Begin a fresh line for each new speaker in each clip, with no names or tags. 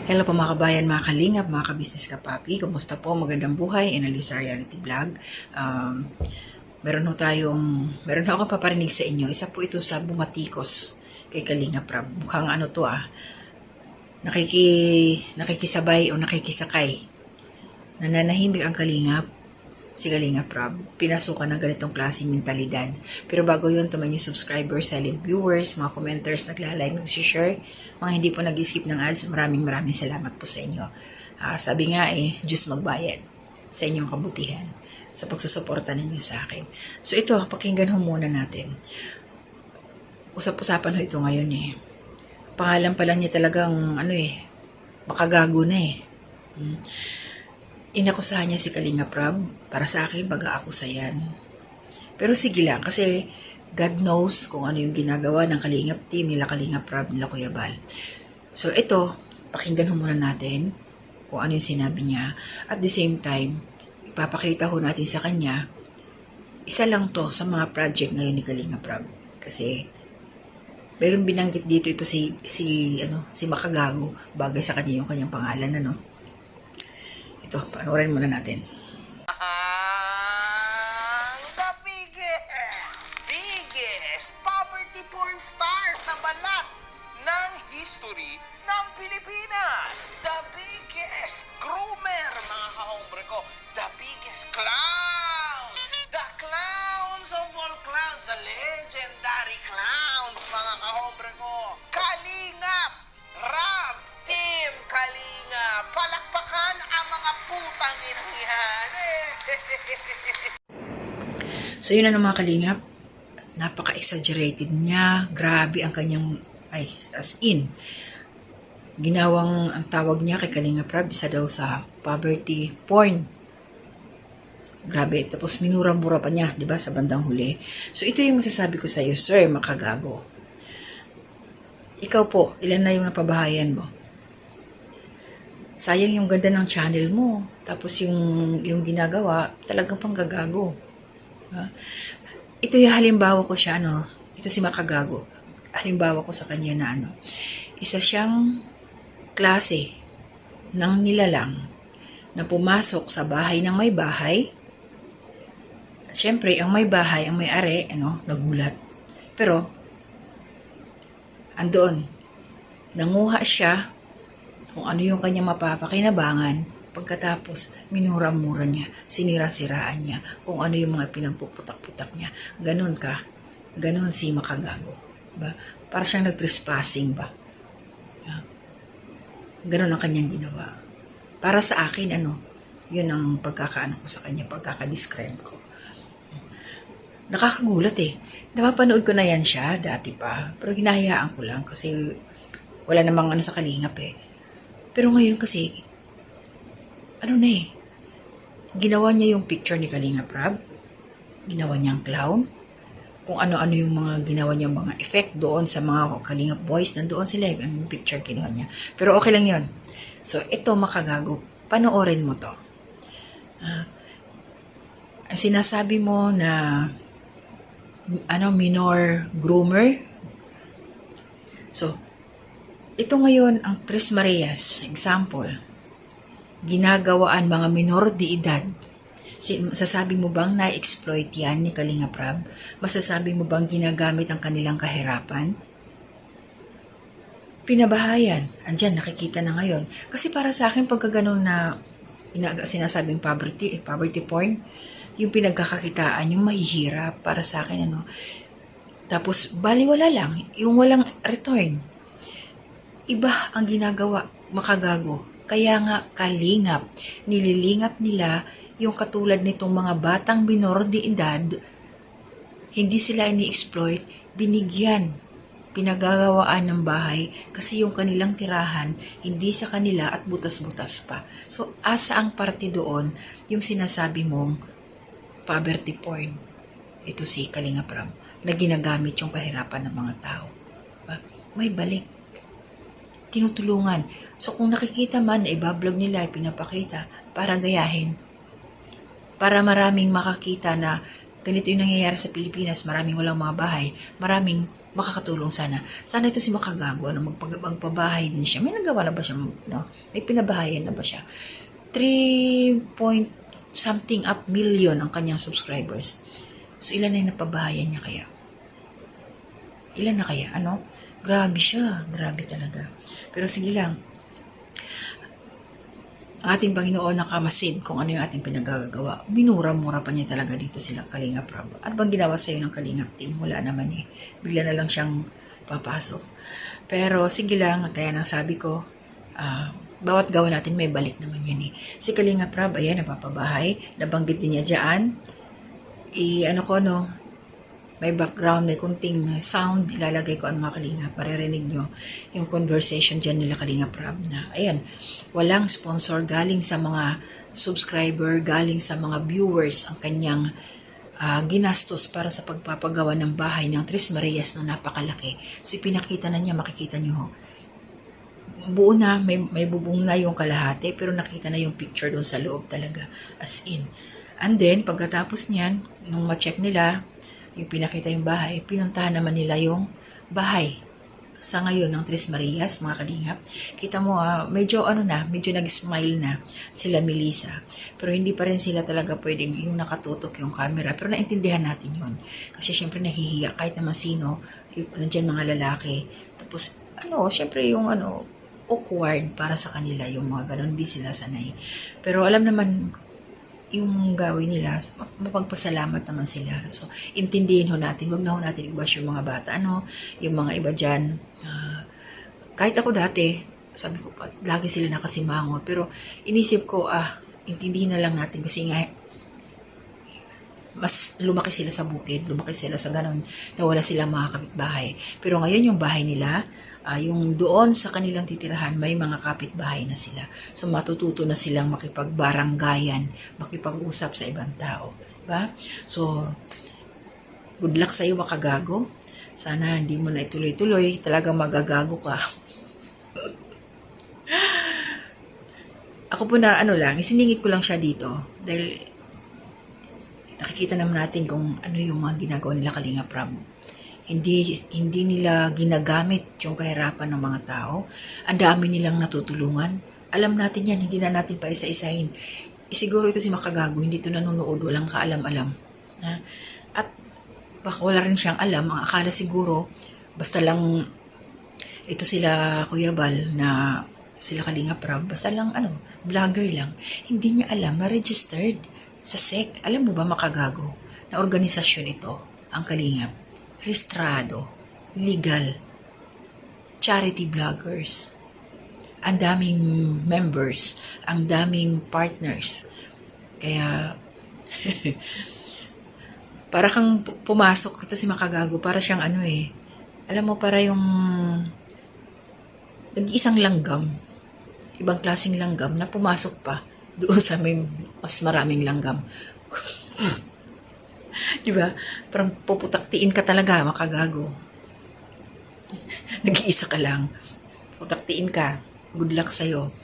Hello po mga kabayan, mga kalingap, mga kabisnes kapapi. Kumusta po? Magandang buhay in Alisa Reality Vlog. Meron ho akong paparinig sa inyo. Isa po ito sa bumatikos kay Kalingap Rab. Mukhang ano to nakikisabay o nakikisakay. Nananahimik ang Kalingap, si Kalingap Rab, pinasukan ng ganitong klaseng mentalidad. Pero bago yun, tumayo yung subscribers, silent viewers, mga commenters, nagla-like, nag-share, mga hindi po nag-skip ng ads, maraming salamat po sa inyo. Sabi nga Diyos magbayad sa inyong kabutihan, sa pagsusuporta ninyo sa akin. So ito, pakinggan ho muna natin. Usap-usapan ho ito ngayon Pangalan pa lang niya talagang makagago na Inakusahan niya si Kalingap Rab. Para sa akin, pag-aakusa yan. Pero sige lang, kasi God knows kung ano yung ginagawa ng Kalingap team, nila Kalingap Rab, nila Kuya Bal. So ito, pakinggan ho muna natin kung ano yung sinabi niya. At the same time, ipapakita ho natin sa kanya, isa lang to sa mga project ngayon ni Kalingap Rab. Kasi, meron binanggit dito ito si Makagago, bagay sa kanya yung kanyang pangalan, Ito, panoorin muna natin.
The biggest poverty porn star sa balat ng history ng Pilipinas. The biggest groomer, mga kahombre ko. The biggest clown. The clowns of all clowns. The legendary clowns, mga kahombre ko. Kalingap Rab Team Kalingap. Palakpakan ang mga putang inangyan.
So yun na mga Kalingap, napaka-exaggerated niya, grabe ang kanyang, as in, ginawang ang tawag niya kay Kalingap Rab, isa daw sa poverty porn. Grabe, tapos minura-mura pa niya, di ba, sa bandang huli. So ito yung masasabi ko sa iyo, Sir Makagago. Ikaw po, ilan na yung napabahayan mo? Sayang yung ganda ng channel mo. Tapos yung ginagawa, talagang panggagago. Ito yung halimbawa ko siya, Ito si Makagago. Halimbawa ko sa kanya na isa siyang klase ng nilalang na pumasok sa bahay ng may bahay. At syempre, ang may bahay, ang may are, nagulat. Pero, andoon, nanguha siya kung ano yung kanyang mapapakinabangan, pagkatapos minura-mura niya, sinira-siraan niya, kung ano yung mga pinagpuputak-putak niya. Ganon ka. Ganon si Makagago. Ba? Para siyang nag-trespassing ba? Ganon ang kanyang ginawa. Para sa akin, yun ang pagkakaano ko sa kanya, pagkakadescribe ko. Nakakagulat Napapanood ko na yan siya, dati pa. Pero hinahayaan ko lang kasi wala namang sa Kalingap Pero ngayon kasi, ginawa niya yung picture ni Kalingap Rab, ginawa niyang clown, kung ano-ano yung mga ginawa niyang mga effect doon sa mga Kalingap boys, nandoon sila, yung picture kinuha niya. Pero okay lang yun. So, ito Makagago, panoorin mo to. Ang sinasabi mo na, minor groomer. So, ito ngayon ang Tres Marias, example, ginagawaan mga minor de edad. Masasabi mo bang na-exploit yan ni Kalingap Rab? Masasabi mo bang ginagamit ang kanilang kahirapan? Pinabahayan. Andyan, nakikita na ngayon. Kasi para sa akin, pagka ganun na sinasabing poverty porn, yung pinagkakakitaan, yung mahihirap para sa akin, Tapos, baliwala lang, yung walang return. Iba ang ginagawa, Makagago. Kaya nga Kalingap, nililingap nila yung katulad nitong mga batang minor de edad, hindi sila ini-exploit, binigyan, pinagagawaan ng bahay kasi yung kanilang tirahan, hindi sa kanila at butas-butas pa. So, asa ang parte doon yung sinasabi mong poverty porn? Ito si Kalingap Rab, na ginagamit yung kahirapan ng mga tao. May balik. Tinutulungan. So, kung nakikita man na ibablog nila, pinapakita para gayahin. Para maraming makakita na ganito yung nangyayari sa Pilipinas, maraming walang mga bahay, maraming makakatulong sana. Sana ito si Makagago, magpabahay din siya. May nagawa na ba siya? No? May pinabahayan na ba siya? 3 point something up million ang kanyang subscribers. So, ilan na yung napabahayan niya kaya? Ilan na kaya? Ano? Grabe siya. Grabe talaga. Pero sige lang. Ang ating Panginoon nakamasid kung ano yung ating pinagagawa. Minura-mura pa niya talaga dito sila Kalingap Rab. Ano bang ginawa sa'yo ng Kalingap team? Wala naman eh. Bigla na lang siyang papasok. Pero sige lang, kaya nang sabi ko, bawat gawa natin may balik naman yan eh. Si Kalingap Rab, ayan, napapabahay. Nabanggit din niya dyan. May background, may kunting sound, ilalagay ko ang mga Kalingap, maririnig nyo yung conversation dyan nila Kalingap Rab na, ayan, walang sponsor, galing sa mga subscriber, galing sa mga viewers, ang kanyang ginastos para sa pagpapagawa ng bahay ng Tres Marias na napakalaki. So, pinakita na niya, makikita nyo ho. Buo na, may bubong na yung kalahati, pero nakita na yung picture doon sa loob talaga, as in. And then, pagkatapos niyan, nung ma-check nila, yung pinakita yung bahay, pinuntahan naman nila yung bahay sa ngayon ng Tres Marias, mga Kalingap. Kita mo, medyo nag-smile na sila Melissa. Pero hindi pa rin sila talaga pwedeng yung nakatutok yung camera. Pero naintindihan natin yun. Kasi syempre nahihiya kahit naman sino, nandiyan mga lalaki. Tapos, syempre yung awkward para sa kanila yung mga ganun, hindi sila sanay. Pero alam naman, yung gawin nila, mapagpasalamat naman sila. So, intindihin ho natin, wag na ho natin i-bash yung mga bata, yung mga iba dyan. Kahit ako dati, sabi ko, lagi sila nakasimangot, pero inisip ko, intindihin na lang natin kasi nga, mas lumaki sila sa bukid, lumaki sila sa ganun, na wala silang mga kapitbahay. Pero ngayon yung bahay nila, yung doon sa kanilang titirahan, may mga kapitbahay na sila. So, matututo na silang makipagbaranggayan, makipag-usap sa ibang tao. Diba? So, good luck sa'yo, Makagago. Sana hindi mo na ituloy-tuloy. Talaga magagago ka. Ako po na, isiningit ko lang siya dito. Dahil, nakikita naman natin kung ano yung mga ginagawa nila Kalingap Rab. Hindi nila ginagamit yung kahirapan ng mga tao. Ang dami nilang natutulungan. Alam natin yan, hindi na natin pa isa-isahin. Siguro ito si Makagago, hindi ito nanonood, walang kaalam-alam. At baka wala rin siyang alam. Ang akala siguro, basta lang ito sila Kuya Bal na sila Kalingap Rab, basta lang vlogger lang. Hindi niya alam na registered sa SEC. Alam mo ba Makagago, na organisasyon ito, ang Kalingap? Registrado, legal, charity vloggers. Ang daming members, ang daming partners. Kaya, para kang pumasok, ito si Makagago, para siyang alam mo, para yung nag-iisang langgam, ibang klaseng langgam, na pumasok pa doon sa may mas maraming langgam. Diba? Parang puputaktiin ka talaga, Makagago. Nag-iisa ka lang. Putaktiin ka. Good luck sa'yo.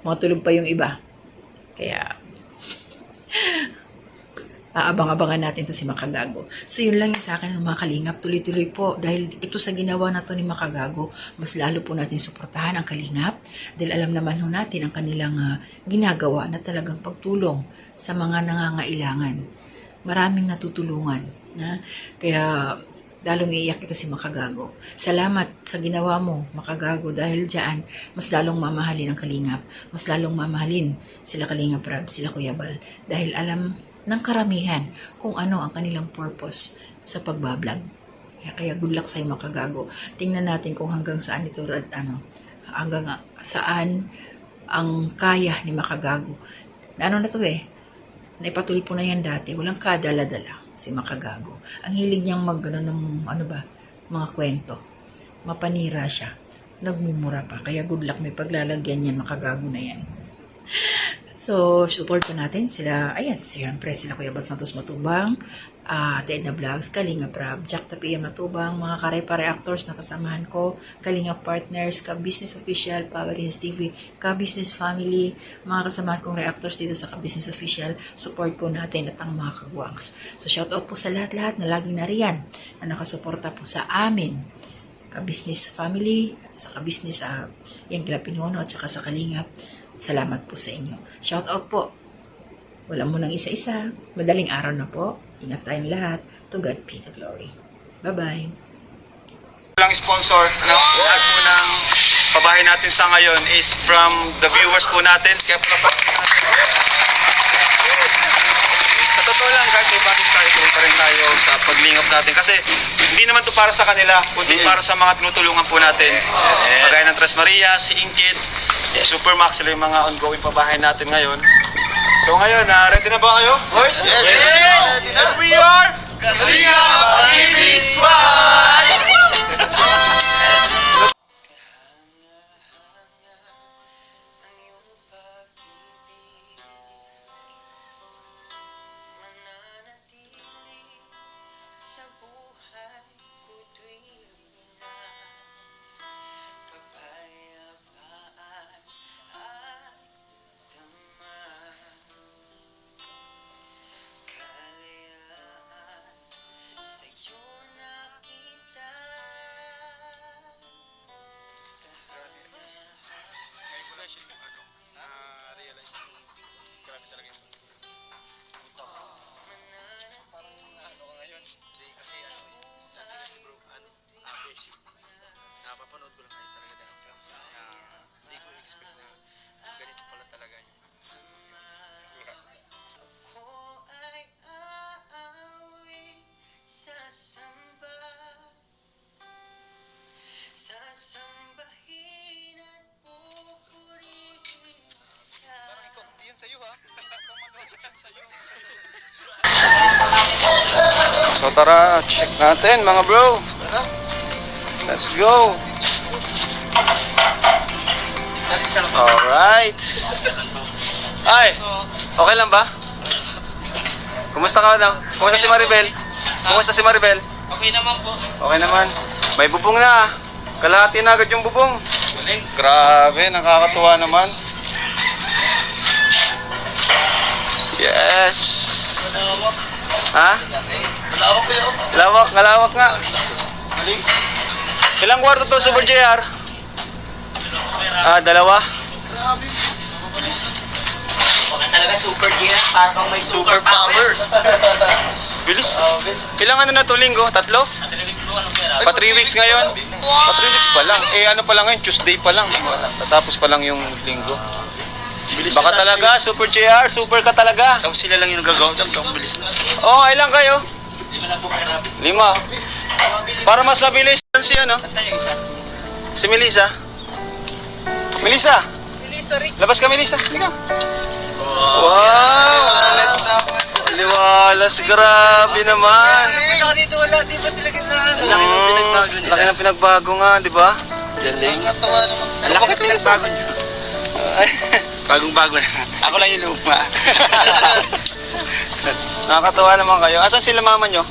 Matulog pa yung iba. Kaya, aabang-abangan natin to si Makagago. So, yun lang yung sa akin ng mga Kalingap. Tuloy-tuloy po. Dahil ito sa ginawa na to ni Makagago, mas lalo po natin suportahan ang Kalingap. Dahil alam naman ho natin ang kanilang ginagawa na talagang pagtulong sa mga nangangailangan. Maraming natutulungan. Kaya, lalong iiyak ito si Makagago. Salamat sa ginawa mo, Makagago, dahil dyan, mas lalong mamahalin ang Kalingap. Mas lalong mamahalin sila Kalingap Rab, sila Kuya Bal. Dahil alam ng karamihan kung ano ang kanilang purpose sa pagbablog. Kaya good luck sa'yo, Makagago. Tingnan natin kung hanggang saan ito, hanggang saan ang kaya ni Makagago. Na to naipatulpo na yan dati, walang kadala-dala si Makagago. Ang hilig niyang ng mga kwento. Mapanira siya. Nagmumura pa. Kaya good luck, may paglalagyan yan, Makagago na yan. So, support po natin sila, ayan, siyempre sila Kuya Bal Santos Matubang, Ate Edna Vlogs, Kalinga Prab, Jack Tapia Matubang, mga kare-pare actors na kasamahan ko, Kalinga Partners, Ka-Business Official, Power Hits TV, Ka-Business Family, mga kasamahan kong reactors dito sa Ka-Business Official, support po natin at ang mga kagwangs. So, shoutout po sa lahat-lahat na laging nariyan na nakasuporta po sa amin, Ka-Business Family, sa Ka-Business, yan kila Pinono at saka sa Kalingap. Salamat po sa inyo. Shoutout po. Wala mo nang isa-isa. Madaling araw na po. Ingat tayong lahat. To God be the glory. Bye-bye.
Lang sponsor, ano? Lahat po ng pabahay natin sa ngayon is from the viewers po natin. Kaya po sa totoo lang, kahit may bakit tayo, tuloy pa rin tayo sa paglingap natin. Kasi hindi naman to para sa kanila, kundi para sa mga tinutulungan po natin. Kagaya ng Tres Maria, si Ingkit, Supermax, sila yung mga ongoing pabahay natin ngayon. So ngayon, ready na ba kayo? Boys?
Yes!
And we are
Kalinga TV Squad!
Sa buhay ko tuwing na kapayapaan at taman, kalayaan sa'yo nakita.
Ngayon ko lang siya na-realize grabe talaga yung parang ano ka ngayon. Hindi kasi dati kasi bro, beshi. Napapanood ko lang ngayon talaga dati. Hindi ko expect na ganito pala talaga yung
Ako ay aawi sasambahin at pupurihin ka.
parang ikaw, hindi yan sa'yo ha. Ikaw manood yan sa'yo. So tara, check natin mga bro. Let's go. Alright. Ay, okay lang ba? Kumusta ka na? Kumusta si Maribel? Kumusta si Maribel?
Okay naman po.
Okay naman. May bubong na. Kalahati na agad yung bubong. Grabe, nakakatuwa naman. Yes. Ha? Lawak, ngalawak nga. Ilang kwarto to, Super JR? Dalawa.
Baka talaga super gear, parang may super power.
Bilis. Ilang ano na to, linggo? Tatlo? Pa 3 weeks ngayon? Pa 3 weeks pa lang. Ano pa lang ngayon? Tuesday pa lang. Tatapos pa lang yung linggo. Baka talaga, Super JR, super ka talaga.
Tapos sila lang yung nagagawa. Ang bilis na.
Oo, ilang kayo?
5 na po kay Rabi.
5. Para mas mabilis si ano? Si Melissa. Melissa. Labas ka, Melissa. Tika. Wow! Liwalas, grabe naman.
Punta dito wala, di ba sila ganda?
Laki ng pinagbago nga, di ba?
Galing. Ang laki ng pinagbago nyo. Bagong-bago na. Ako lang yung luma.
Nakakatawa naman kayo. Asan sila mama nyo?